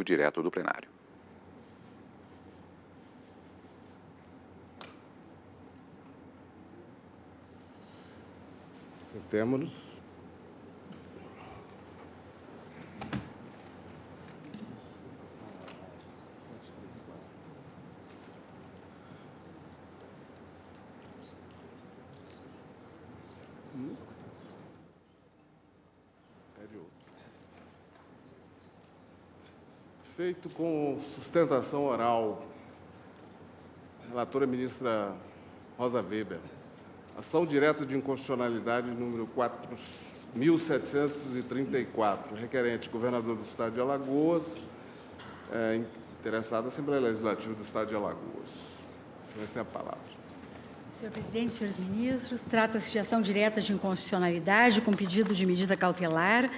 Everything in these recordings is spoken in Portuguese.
direto do plenário. Temos. Feito com sustentação oral, relatora ministra Rosa Weber. Ação direta de inconstitucionalidade número 4.734, requerente governador do Estado de Alagoas, interessado Assembleia Legislativa do Estado de Alagoas. Você tem a palavra. Senhor presidente, senhores ministros, trata-se de ação direta de inconstitucionalidade com pedido de medida cautelar,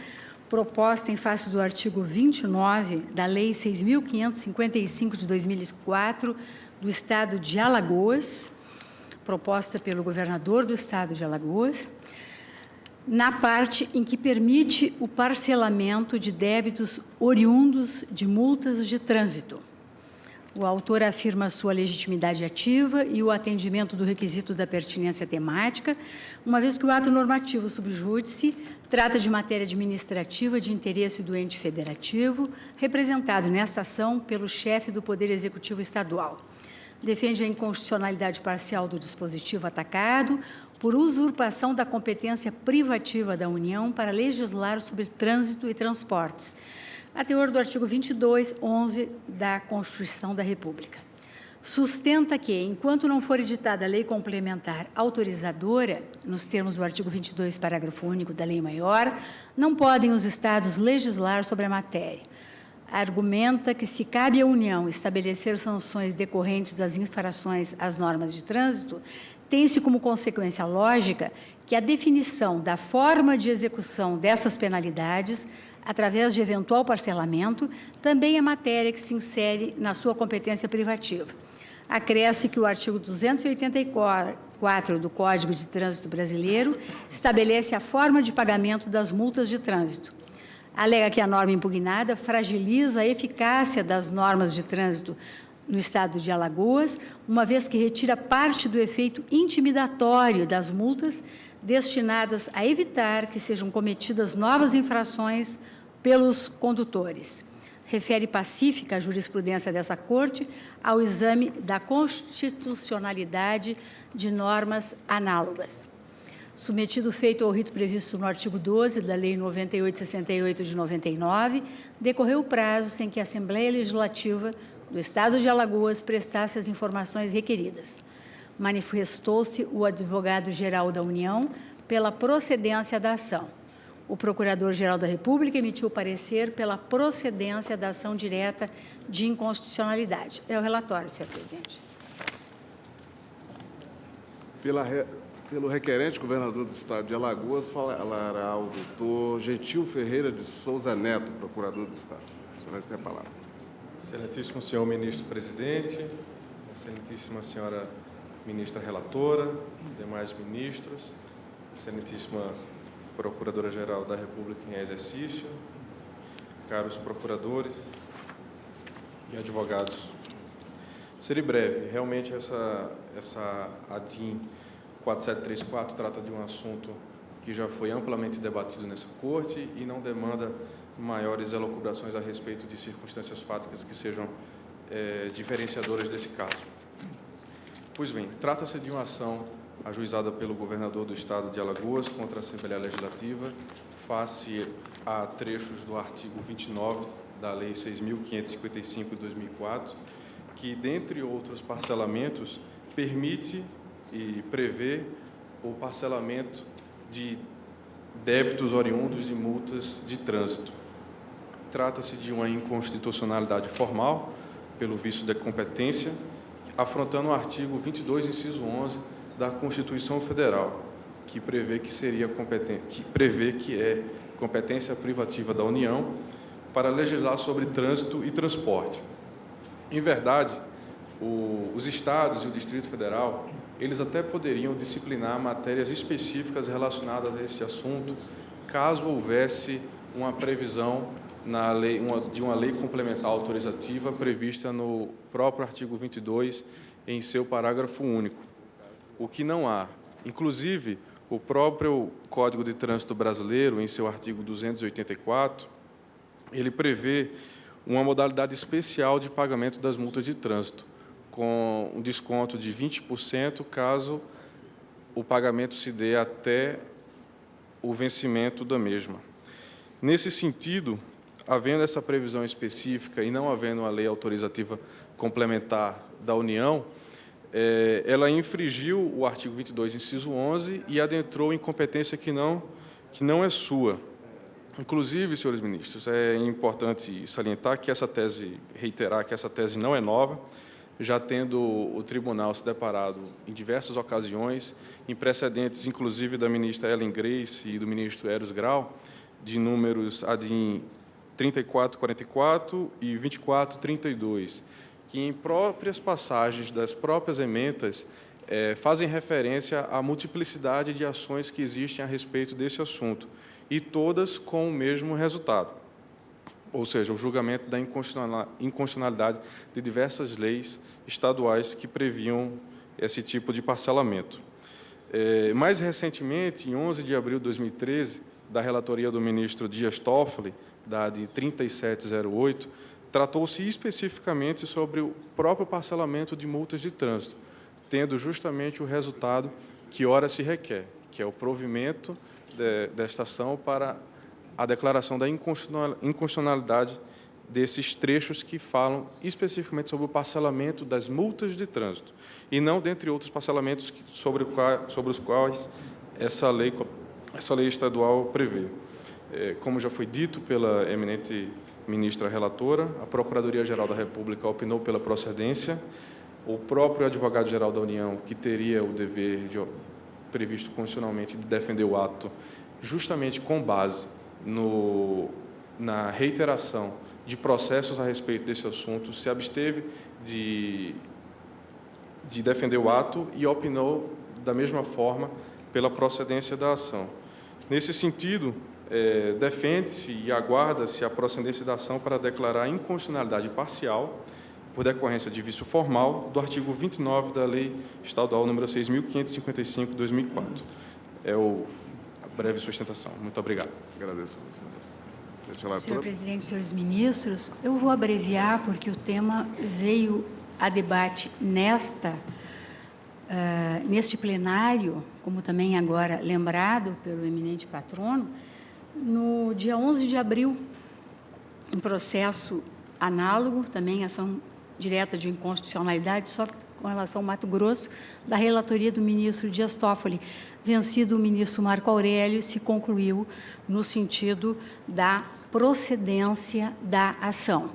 proposta em face do artigo 29 da Lei 6.555 de 2004 do Estado de Alagoas, proposta pelo governador do Estado de Alagoas, na parte em que permite o parcelamento de débitos oriundos de multas de trânsito. O autor afirma sua legitimidade ativa e o atendimento do requisito da pertinência temática, uma vez que o ato normativo subjúdice trata de matéria administrativa de interesse do ente federativo, representado nesta ação pelo chefe do Poder Executivo Estadual. Defende a inconstitucionalidade parcial do dispositivo atacado por usurpação da competência privativa da União para legislar sobre trânsito e transportes, a teor do artigo 22(11) da Constituição da República. Sustenta que, enquanto não for editada a lei complementar autorizadora, nos termos do artigo 22, parágrafo único da Lei Maior, não podem os Estados legislar sobre a matéria. Argumenta que, se cabe à União estabelecer sanções decorrentes das infrações às normas de trânsito, tem-se como consequência lógica que a definição da forma de execução dessas penalidades, através de eventual parcelamento, também é matéria que se insere na sua competência privativa. Acresce que o artigo 284 do Código de Trânsito Brasileiro estabelece a forma de pagamento das multas de trânsito. Alega que a norma impugnada fragiliza a eficácia das normas de trânsito no Estado de Alagoas, uma vez que retira parte do efeito intimidatório das multas destinadas a evitar que sejam cometidas novas infrações pelos condutores. Refere pacífica a jurisprudência dessa Corte ao exame da constitucionalidade de normas análogas. Submetido o feito ao rito previsto no artigo 12 da Lei 9868 de 99, decorreu o prazo sem que a Assembleia Legislativa do Estado de Alagoas prestasse as informações requeridas. Manifestou-se o advogado-geral da União pela procedência da ação. O Procurador-Geral da República emitiu parecer pela procedência da ação direta de inconstitucionalidade. É o relatório, senhor presidente. Pelo requerente, governador do Estado de Alagoas, falará o doutor Gentil Ferreira de Souza Neto, procurador do Estado. O senhor tem a palavra. Excelentíssimo senhor ministro-presidente, excelentíssima senhora ministra relatora, demais ministros, excelentíssima Procuradora-Geral da República em exercício, caros procuradores e advogados. Serei breve. Realmente, essa ADIM 4734 trata de um assunto que já foi amplamente debatido nessa Corte e não demanda maiores elucubrações a respeito de circunstâncias fáticas que sejam diferenciadoras desse caso. Pois bem, trata-se de uma ação ajuizada pelo governador do Estado de Alagoas contra a Assembleia Legislativa, face a trechos do artigo 29 da Lei 6.555 de 2004, que, dentre outros parcelamentos, permite e prevê o parcelamento de débitos oriundos de multas de trânsito. Trata-se de uma inconstitucionalidade formal, pelo vício da competência, afrontando o artigo 22, inciso 11, da Constituição Federal, que prevê que é competência privativa da União para legislar sobre trânsito e transporte. Em verdade, os estados e o Distrito Federal, eles até poderiam disciplinar matérias específicas relacionadas a esse assunto, caso houvesse uma previsão de uma lei complementar autorizativa prevista no próprio artigo 22, em seu parágrafo único, o que não há. Inclusive, o próprio Código de Trânsito Brasileiro, em seu artigo 284, ele prevê uma modalidade especial de pagamento das multas de trânsito, com um desconto de 20% caso o pagamento se dê até o vencimento da mesma. Nesse sentido, havendo essa previsão específica e não havendo uma lei autorizativa complementar da União, ela infringiu o artigo 22, inciso 11, e adentrou em competência que não é sua. Inclusive, senhores ministros, é importante salientar que reiterar que essa tese não é nova, já tendo o tribunal se deparado em diversas ocasiões, em precedentes, inclusive, da ministra Ellen Grace e do ministro Eros Grau, de números ADIM 3444 e 2432, que, em próprias passagens das próprias emendas, fazem referência à multiplicidade de ações que existem a respeito desse assunto, e todas com o mesmo resultado, ou seja, o julgamento da inconstitucionalidade de diversas leis estaduais que previam esse tipo de parcelamento. Mais recentemente, em 11 de abril de 2013, da relatoria do ministro Dias Toffoli, da de 3708, tratou-se especificamente sobre o próprio parcelamento de multas de trânsito, tendo justamente o resultado que ora se requer, que é o provimento desta ação para a declaração da inconstitucionalidade desses trechos que falam especificamente sobre o parcelamento das multas de trânsito, e não dentre outros parcelamentos sobre os quais essa lei estadual prevê. Como já foi dito pela eminente ministra relatora, a Procuradoria-Geral da República opinou pela procedência, o próprio advogado-geral da União, que teria o dever previsto constitucionalmente de defender o ato, justamente com base na reiteração de processos a respeito desse assunto, se absteve de defender o ato e opinou da mesma forma pela procedência da ação. Nesse sentido, defende-se e aguarda-se a procedência da ação para declarar a inconstitucionalidade parcial, por decorrência de vício formal, do artigo 29 da Lei Estadual número 6.555, de 2004. A breve sustentação. Muito obrigado. Agradeço. Senhor presidente, senhores ministros, eu vou abreviar porque o tema veio a debate neste plenário, como também agora lembrado pelo eminente patrono, no dia 11 de abril, em processo análogo, também ação direta de inconstitucionalidade, só com relação ao Mato Grosso, da relatoria do ministro Dias Toffoli. Vencido o ministro Marco Aurélio, se concluiu no sentido da procedência da ação.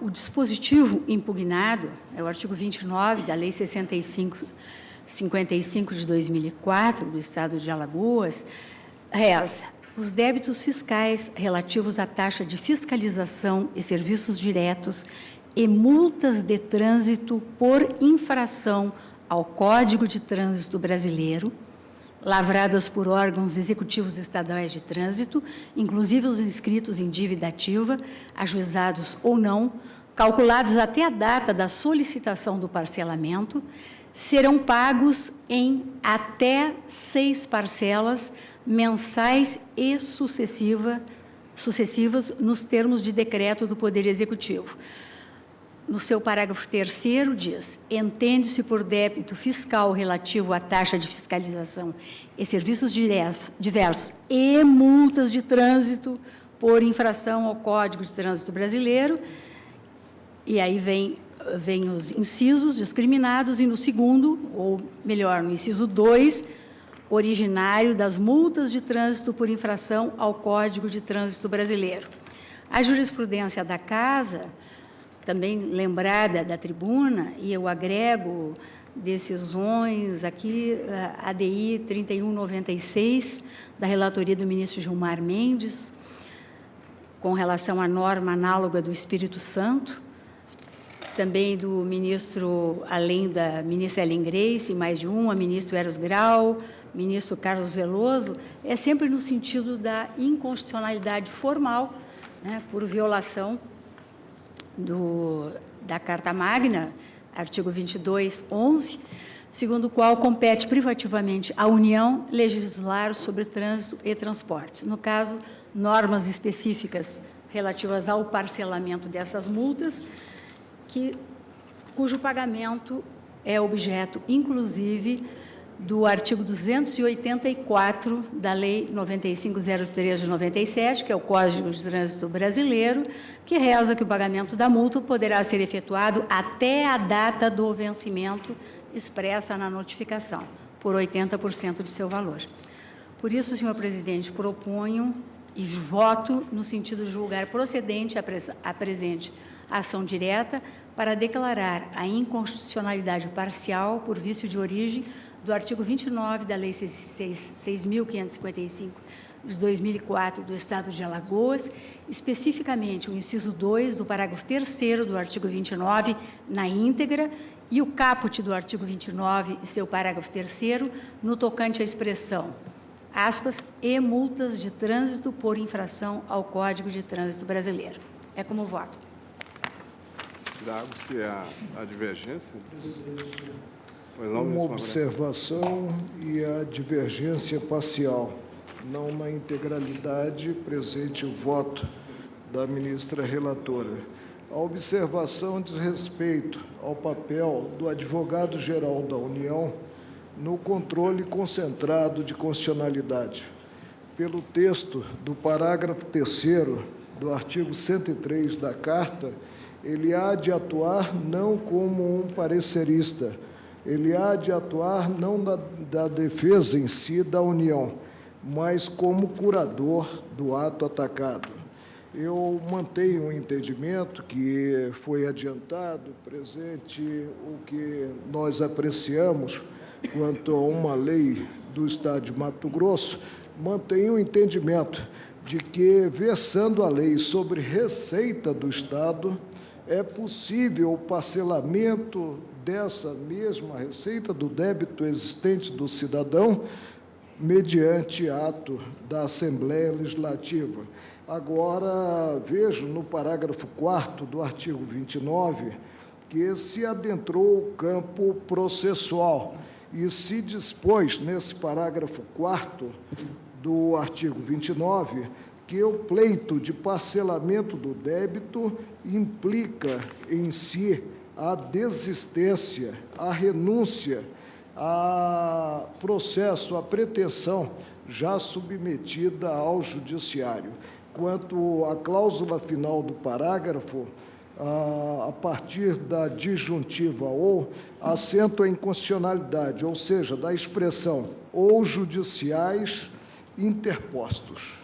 O dispositivo impugnado é o artigo 29 da Lei 6555 de 2004, do Estado de Alagoas, reza: os débitos fiscais relativos à taxa de fiscalização e serviços diretos e multas de trânsito por infração ao Código de Trânsito Brasileiro, lavradas por órgãos executivos estaduais de trânsito, inclusive os inscritos em dívida ativa, ajuizados ou não, calculados até a data da solicitação do parcelamento, serão pagos em até 6 parcelas mensais e sucessivas nos termos de decreto do Poder Executivo. No seu parágrafo 3º, diz: entende-se por débito fiscal relativo à taxa de fiscalização e serviços diversos e multas de trânsito por infração ao Código de Trânsito Brasileiro, e aí vem os incisos discriminados, e no segundo, ou melhor, no inciso 2, originário das multas de trânsito por infração ao Código de Trânsito Brasileiro. A jurisprudência da Casa, também lembrada da tribuna, e eu agrego decisões aqui, ADI 3196, da relatoria do ministro Gilmar Mendes, com relação à norma análoga do Espírito Santo, também do ministro, além da ministra Ellen Grace, mais de um, a ministro Eros Grau, ministro Carlos Veloso, é sempre no sentido da inconstitucionalidade formal, né, por violação da Carta Magna, artigo 22.11, segundo o qual compete privativamente à União legislar sobre trânsito e transportes. No caso, normas específicas relativas ao parcelamento dessas multas, cujo pagamento é objeto, inclusive, do artigo 284 da Lei 9503 de 97, que é o Código de Trânsito Brasileiro, que reza que o pagamento da multa poderá ser efetuado até a data do vencimento expressa na notificação, por 80% de seu valor. Por isso, senhor presidente, proponho e voto no sentido de julgar procedente a presente ação direta para declarar a inconstitucionalidade parcial por vício de origem do artigo 29 da Lei 6.555 de 2004 do Estado de Alagoas, especificamente o inciso 2 do parágrafo 3º do artigo 29 na íntegra e o caput do artigo 29 e seu parágrafo 3º no tocante à expressão, aspas, e multas de trânsito por infração ao Código de Trânsito Brasileiro. É como voto. Trago-se a divergência. Pois não, uma observação e a divergência parcial, não na integralidade, presente o voto da ministra relatora. A observação diz respeito ao papel do advogado-geral da União no controle concentrado de constitucionalidade. Pelo texto do parágrafo 3º do artigo 103 da Carta, ele há de atuar não como um parecerista, ele há de atuar não da defesa em si da União, mas como curador do ato atacado. Eu mantenho o entendimento que foi adiantado, presente o que nós apreciamos quanto a uma lei do Estado de Mato Grosso, mantenho o entendimento de que, versando a lei sobre receita do Estado, é possível o parcelamento dessa mesma receita do débito existente do cidadão mediante ato da Assembleia Legislativa. Agora, vejo no parágrafo 4º do artigo 29 que se adentrou o campo processual e se dispôs, nesse parágrafo 4º do artigo 29, que o pleito de parcelamento do débito implica em si a desistência, a renúncia, a processo, a pretensão já submetida ao judiciário. Quanto à cláusula final do parágrafo, a partir da disjuntiva ou assento a inconstitucionalidade, ou seja, da expressão ou judiciais interpostos.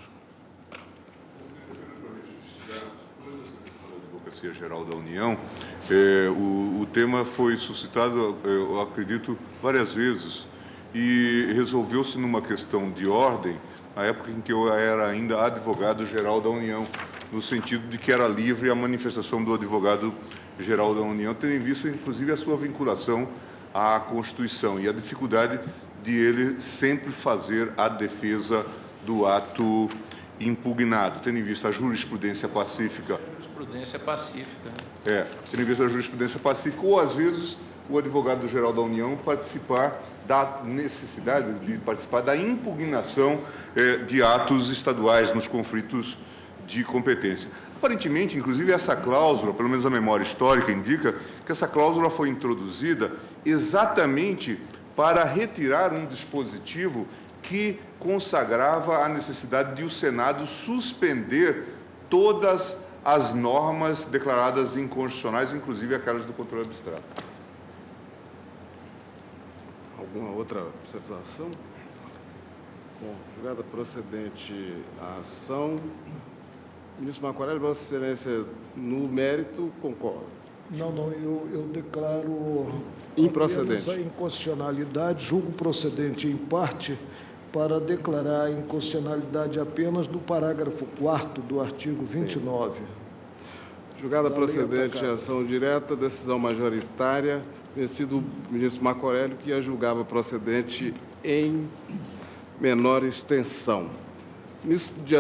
Advocacia Geral da União, o tema foi suscitado, eu acredito, várias vezes e resolveu-se numa questão de ordem, na época em que eu era ainda advogado-geral da União, no sentido de que era livre a manifestação do advogado-geral da União, tendo em vista, inclusive, a sua vinculação à Constituição e a dificuldade de ele sempre fazer a defesa do ato impugnado, tendo em vista a jurisprudência pacífica. Jurisprudência pacífica. Tendo em vista a jurisprudência pacífica, ou, às vezes, o advogado-geral da União participar da necessidade de participar da impugnação de atos estaduais nos conflitos de competência. Aparentemente, inclusive, essa cláusula, pelo menos a memória histórica indica que essa cláusula foi introduzida exatamente para retirar um dispositivo que consagrava a necessidade de o Senado suspender todas as normas declaradas inconstitucionais, inclusive aquelas do controle abstrato. Alguma outra observação? Bom, julgada procedente a ação. Ministro Macquarelli, Vossa Excelência, no mérito, concorda? Não, eu declaro improcedente a inconstitucionalidade, julgo procedente em parte para declarar a inconstitucionalidade apenas do parágrafo 4º do artigo 29. Sim. Julgada da lei procedente atacada. em ação direta, decisão majoritária, vencido o ministro Marco Aurélio, que a julgava procedente em menor extensão. Ministro de